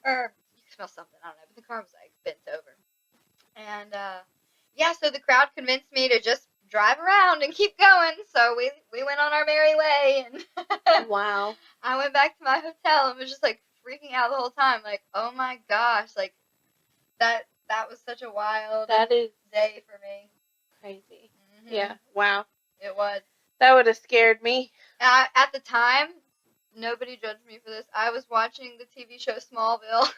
Or you could smell something. I don't know. But the car was, like, bent over. And, yeah, so the crowd convinced me to just drive around and keep going. So we went on our merry way. And Wow. I went back to my hotel and was just, like, freaking out the whole time. Like, oh, my gosh. Like, that was such a wild day for me. Crazy. Mm-hmm. Yeah. Wow. It was. That would have scared me. At the time, nobody judged me for this. I was watching the TV show Smallville,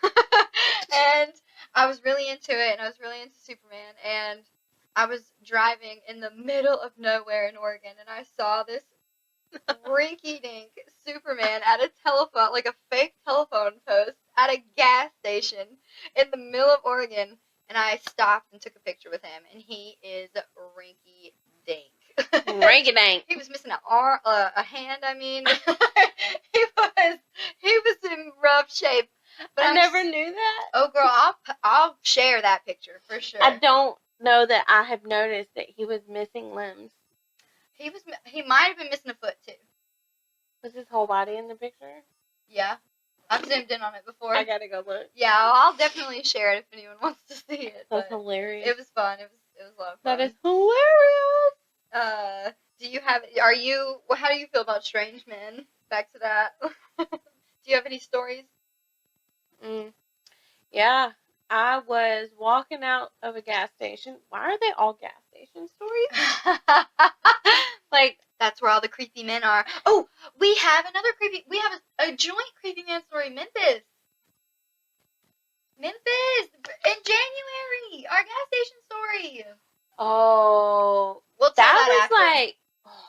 and I was really into it, and I was really into Superman, and I was driving in the middle of nowhere in Oregon, and I saw this rinky-dink Superman at a telephone, like a fake telephone post at a gas station in the middle of Oregon, and I stopped and took a picture with him, and he is rinky-dink. Rinky-dink. He was missing an arm, a hand. I mean, he was in rough shape. But I never knew that. Oh, girl, I'll share that picture for sure. I don't know that I have noticed that he was missing limbs. He might have been missing a foot too. Was his whole body in the picture? Yeah, I've zoomed in on it before. I gotta go look. Yeah, I'll definitely share it if anyone wants to see it. That's hilarious. It was fun. It was a lot of fun. That is hilarious. How do you feel about strange men? Back to that. Do you have any stories? Yeah, I was walking out of a gas station. Why are they all gas station stories? Like, that's where all the creepy men are. Oh, we have a joint creepy man story. Memphis in January. Our gas station story. Oh, We'll tell that was after. like.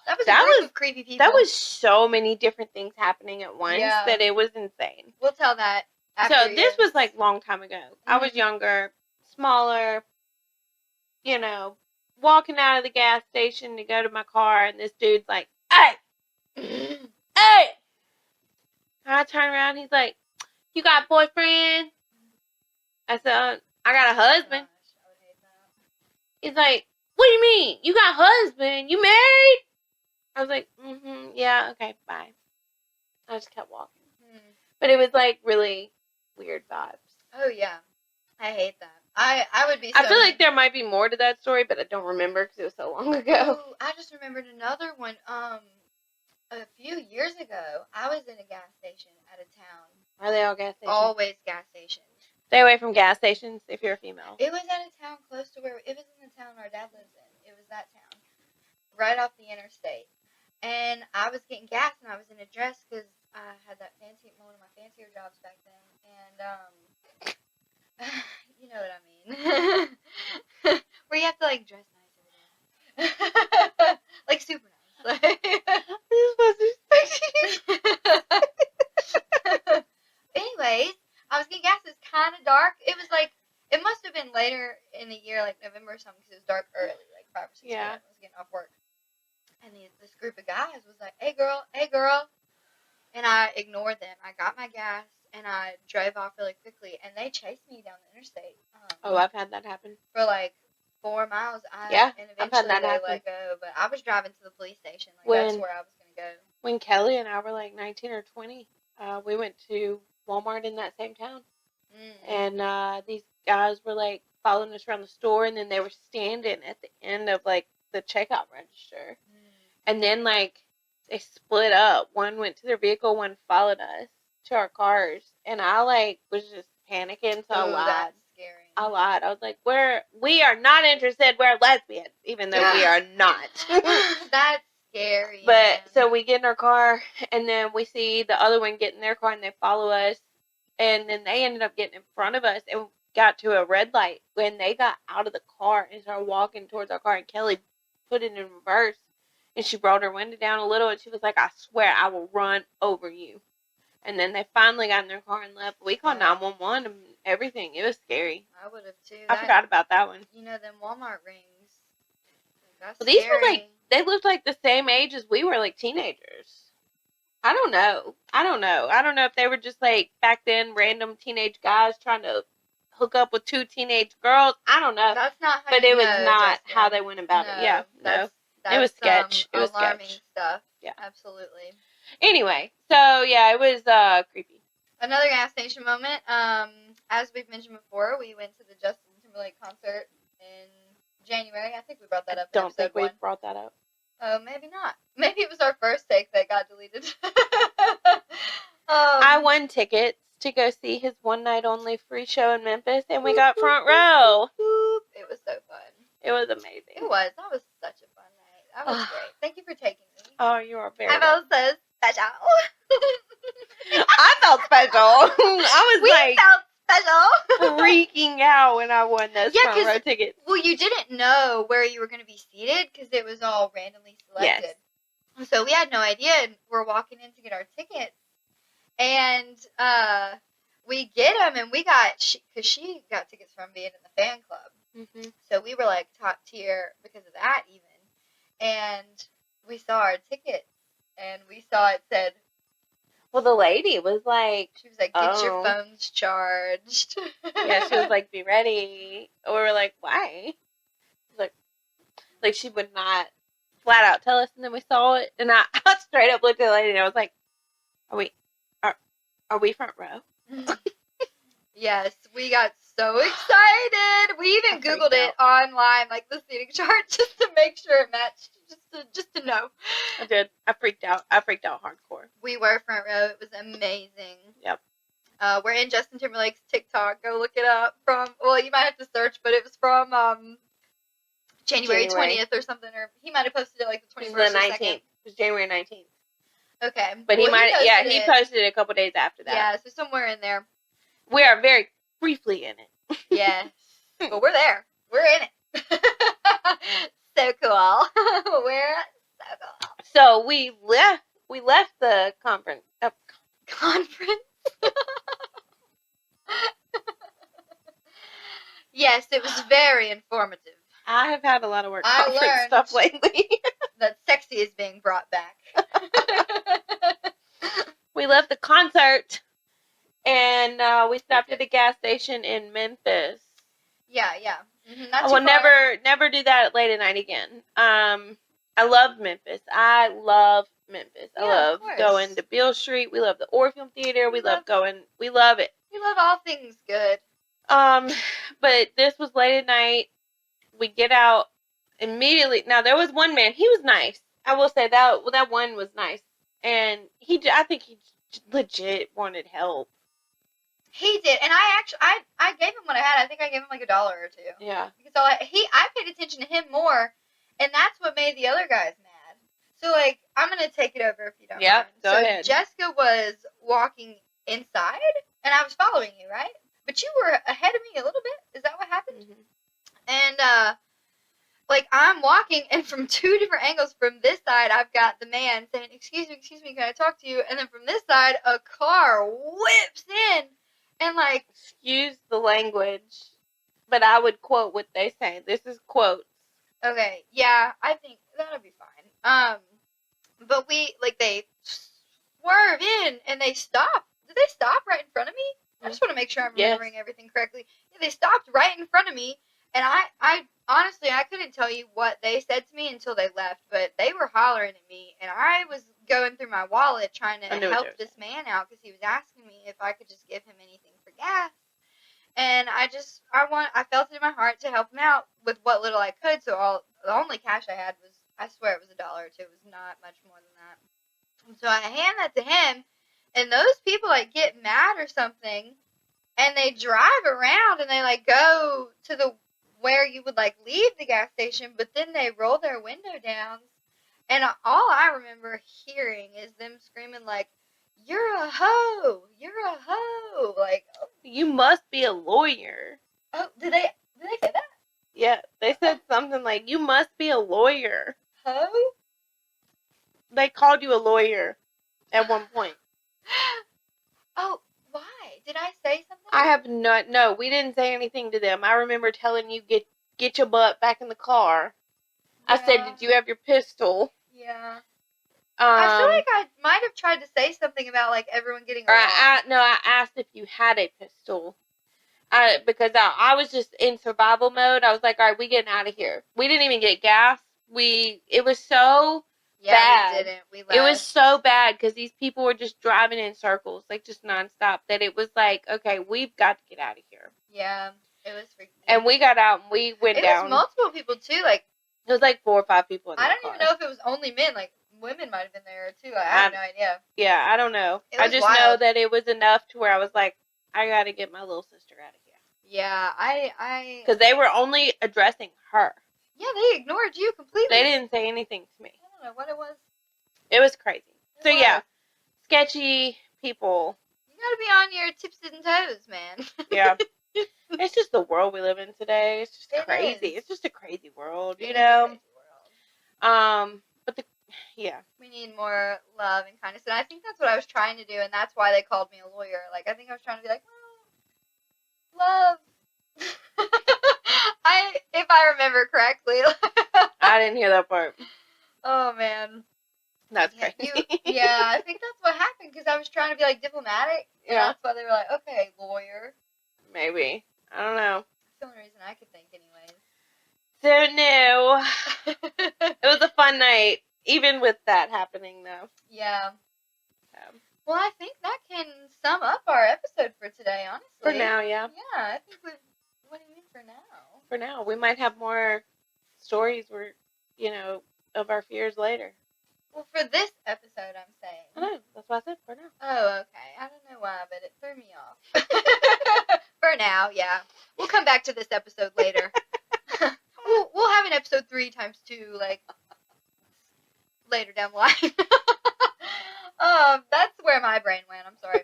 That was a group of creepy people. That was so many different things happening at once that it was insane. We'll tell that after. So this was like long time ago. Mm-hmm. I was younger, smaller, walking out of the gas station to go to my car, and this dude's like, hey! Hey! And I turn around, he's like, you got a boyfriend? I said, I got a husband. Gosh, I would hate that. He's like, what do you mean? You got a husband? You married? I was like, yeah, okay, bye. I just kept walking. But it was like really weird vibes. Oh, yeah. I hate that. I would be so I feel like there might be more to that story, but I don't remember because it was so long ago. Ooh, I just remembered another one. A few years ago, I was in a gas station at a town. Are they all gas stations? Always gas stations. Stay away from gas stations if you're a female. It was at a town close to it was in the town our dad lives in. It was that town. Right off the interstate. And I was getting gas, and I was in a dress because I had one of my fancier jobs back then. And, you know what I mean. Where you have to, like, dress nice every day. Like, super nice. Anyways, I was getting gas. It was kind of dark. It was like, it must have been later in the year, like November or something, because it was dark early, like 5 or 6 p.m. I was getting off work. And this group of guys was like, hey girl. And I ignored them. I got my gas, and I drove off really quickly, and they chased me down the interstate. I've had that happen. For like 4 miles. And eventually I've had that they happen. let go. But I was driving to the police station. Like, that's where I was going to go. When Kelly and I were like 19 or 20, we went to Walmart in that same town. And these guys were like following us around the store, and then they were standing at the end of like the checkout register, and then like they split up. One went to their vehicle, one followed us to our cars, and I like was just panicking, so I Ooh, lied. that's scary. I lied. I was like, we are not interested. We're lesbians, even though we are not. That's scary. But man. so we get in our car, and then we see the other one get in their car, and they follow us, and then they ended up getting in front of us and got to a red light. When they got out of the car and started walking towards our car, and Kelly put it in reverse, and she brought her window down a little, and she was like, I swear I will run over you. And then they finally got in their car and left. We called 911 and everything. It was scary. I would have too. I forgot about that one. You know, them Walmart rings. That's Well, these scary. were like, they looked like the same age as we were, like teenagers. I don't know. I don't know if they were just like back then random teenage guys trying to hook up with two teenage girls. I don't know. That's not how But you it was know, not Justin. how they went about it. Yeah, no. That's It was sketch. It was alarming sketch. stuff. Yeah. Absolutely. Anyway, so yeah, it was creepy. Another gas station moment. As we've mentioned before, we went to the Justin Timberlake concert in January. I think we brought that up in Don't think episode 1. we brought that up. Oh, maybe not. Maybe it was our first take that got deleted. I won tickets to go see his one night only free show in Memphis, and we got front row. It was so fun. It was amazing. It was. That was such a fun night. That was great. Thank you for taking me. Oh, you are very I felt so special. I felt special. I was We felt special. freaking out when I won those front row tickets. Well, you didn't know where you were going to be seated because it was all randomly selected. Yes. So we had no idea, and we're walking in to get our tickets, and we get them, and we got, because she got tickets from being in the fan club. Mm-hmm. So we were like top tier because of that even. And we saw our tickets, and we saw it said, well, the lady was like, she was like, get your phones charged. Yeah, she was like, be ready. Or we were like, why? Like she would not flat out tell us, and then we saw it, and I straight up looked at the lady, and I was like, are we front row? Yes, we got so excited. We even Googled it online, like the seating chart, just to make sure it matched, just to know. I did. I freaked out hardcore. We were front row. It was amazing. Yep. We're in Justin Timberlake's TikTok. Go look it up. Well, you might have to search, but it was from January 20th or something, or he might have posted it like the 21st the 19th. or 2nd. It was January 19th. Okay. But he posted it a couple days after that. Yeah, so somewhere in there. We are very briefly in it. Yes. But we're there. We're in it. So cool. We're so cool. So we left the conference. Conference? Yes, it was very informative. I have had a lot of work conference stuff lately. That sexy is being brought back. We left the concert, and we stopped at a gas station in Memphis. Yeah. Mm-hmm. I will never do that late at night again. I love Memphis. I love going to Beale Street. We love the Orpheum Theater. We love it. We love all things good. But this was late at night. We get out immediately. Now there was one man. He was nice. I will say that one was nice, and I think he legit wanted help. He did, and I gave him what I had. I think I gave him like $1 or $2. Yeah. Because I paid attention to him more, and that's what made the other guys mad. So like, I'm gonna take it over if you don't mind. Go ahead. Jessica was walking inside, and I was following you, right? But you were ahead of me a little bit. Is that what happened? Mm-hmm. And like I'm walking, and from two different angles, from this side I've got the man saying, excuse me, can I talk to you? And then from this side, a car whips in. And like, excuse the language, but I would quote what they say. This is quotes. Okay, yeah, I think that'll be fine. But they swerve in and they stop. Did they stop right in front of me? I just want to make sure I'm remembering everything correctly. Yeah, they stopped right in front of me, and I honestly I couldn't tell you what they said to me until they left, but they were hollering at me, and I was going through my wallet trying to help this man out because he was asking me if I could just give him anything for gas. And I felt it in my heart to help him out with what little I could. So the only cash I had was, I swear it was $1 or two. It was not much more than that. And so I hand that to him, and those people like get mad or something, and they drive around and they like go to the where you would like leave the gas station, but then they roll their window down, and all I remember hearing is them screaming like, "You're a hoe! You're a hoe!" Like, You must be a lawyer. oh, did they say that? Yeah, they said something like, you must be a lawyer. Hoe? They called you a lawyer at one point. Oh, why? Did I say something? I have no, we didn't say anything to them. I remember telling you, get your butt back in the car. Yeah. I said, did you have your pistol? Yeah. I feel like I might have tried to say something about like everyone getting along. I asked if you had a pistol. Because I was just in survival mode. I was like, all right, we getting out of here. We didn't even get gas. It was so bad. We didn't. We left. It was so bad because these people were just driving in circles, like just nonstop, that it was like, okay, we've got to get out of here. Yeah, it was freaking. And we got out and we went down. It was multiple people too. Like, it was like 4 or 5 people in the car. I don't even know if it was only men. Like, women might have been there too. I have no idea. Yeah, I don't know. It was I just wild. know that it was enough to where I was like, I got to get my little sister out of here. Yeah, I. Because they were only addressing her. Yeah, they ignored you completely. They didn't say anything to me. I don't know what it was. It was crazy. Yeah, sketchy people. You gotta be on your tips and toes, man. Yeah. It's just the world we live in today. It's just crazy. It's just a crazy world, you know? But we need more love and kindness. And I think that's what I was trying to do, and that's why they called me a lawyer. Like, I think I was trying to be like, well, love. If I remember correctly. I didn't hear that part. Oh, man. That's crazy. I think that's what happened, because I was trying to be, like, diplomatic. And Yeah. that's why they were like, okay, lawyer. Maybe. I don't know. That's the only reason I could think, anyways. So, no. It was a fun night, even with that happening, though. Yeah. Well, I think that can sum up our episode for today, honestly. For now, yeah. Yeah, I think what do you mean for now? For now. We might have more stories of our fears later. Well, for this episode, I'm saying. I know. That's what I said, for now. Oh, okay. I don't know why, but it threw me off. For now, yeah. We'll come back to this episode later. We'll have an episode 3 times 2, like, later down the line. That's where my brain went. I'm sorry.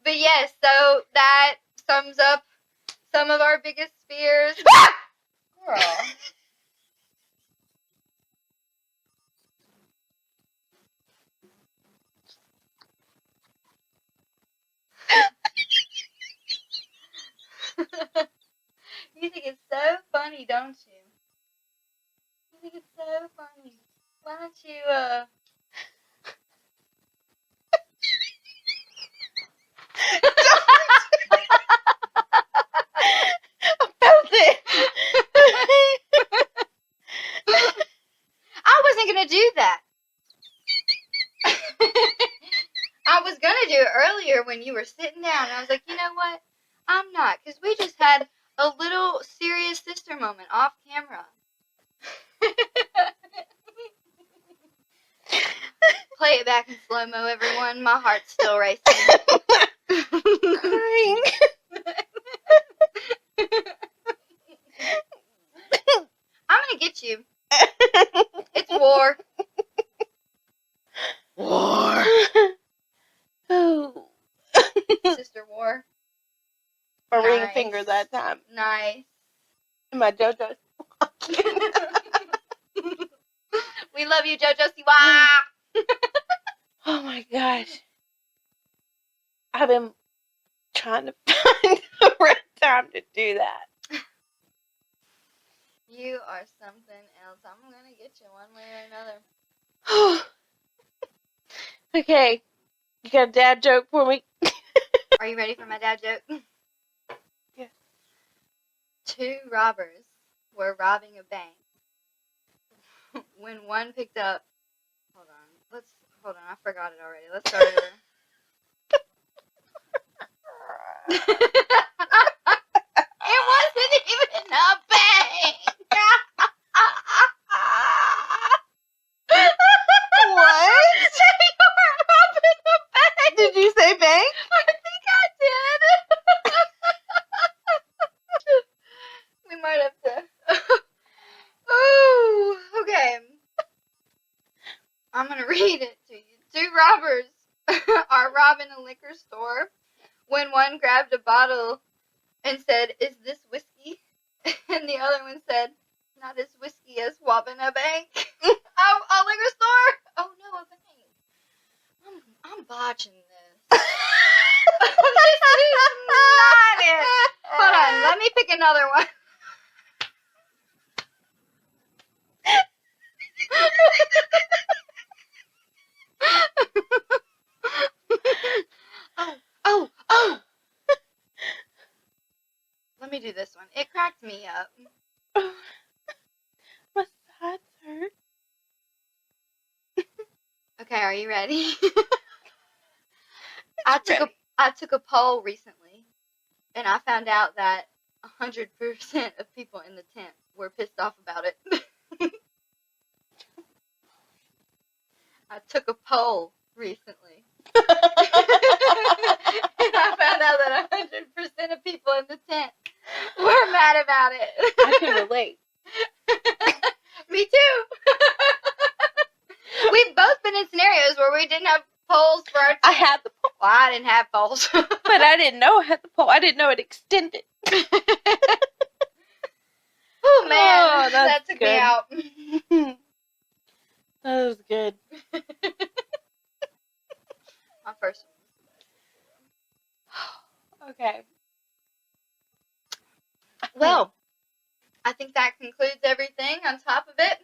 But yes, so that sums up some of our biggest fears. Girl. You think it's so funny, don't you? You think it's so funny. Why don't you, I felt it. I wasn't going to do that. I was going to do it earlier when you were sitting down, and I was like, you know what? I'm not, because we just had a little serious sister moment off camera. Play it back in slow-mo, everyone. My heart's still racing. Crying. I'm gonna get you. It's war. War. Oh. Sister war. A ring finger that time. Nice. My JoJo. We love you, JoJo Siwa. Oh my gosh. I've been trying to find the right time to do that. You are something else. I'm gonna get you one way or another. Okay. You got a dad joke for me? Are you ready for my dad joke? Yeah. 2 robbers were robbing a bank. When one picked up... Hold on, I forgot it already. Let's start over. It wasn't even a bank. What? You were robbing a bank. Did you say bank? I think I did. We might have to. Oh, okay. I'm gonna read it to you. Two robbers are robbing a liquor store when one grabbed a bottle and said, "Is this whiskey?" And the other one said, "Not as whiskey as robbing a bank." Oh, a liquor store? Oh no, a bank. I'm botching this. This is not it. Hold on, let me pick another one. Oh. Let me do this one. It cracked me up. My sides hurt. Okay, are you ready? Ready. I took a poll recently, and I found out that 100% of people in the tent were pissed off about it. I took a poll recently. And I found out that 100% of people in the tent were mad about it. I can relate. Me too. We've both been in scenarios where we didn't have polls for our tent. I had the pole, Well, I didn't have polls. but I didn't know I had the pole. I didn't know it extended. Oh man, Oh, that that's took me good. out. That was good. My first one. Okay. Well, I think that concludes everything on top of it.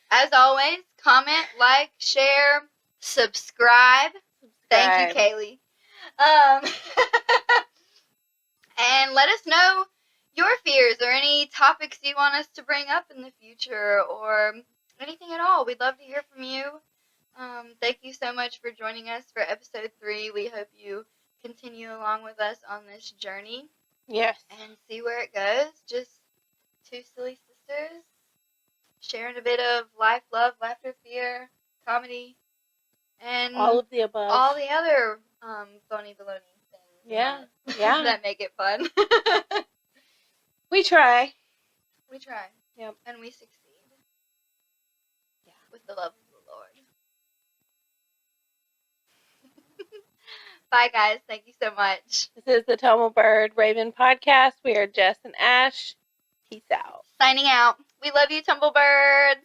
As always, comment, like, share, subscribe. Thank you, Kaylee. And let us know your fears or any topics you want us to bring up in the future or anything at all. We'd love to hear from you. Thank you so much for joining us for episode 3. We hope you continue along with us on this journey. Yes. And see where it goes. Just two silly sisters sharing a bit of life, love, laughter, fear, comedy, and All of the above. all the other phony baloney things. Yeah. Yeah. That make it fun. We try. We try. Yep. And we succeed. Yeah. With the love of the Lord. Bye, guys. Thank you so much. This is the Tumblebird Raven podcast. We are Jess and Ash. Peace out. Signing out. We love you, Tumblebirds.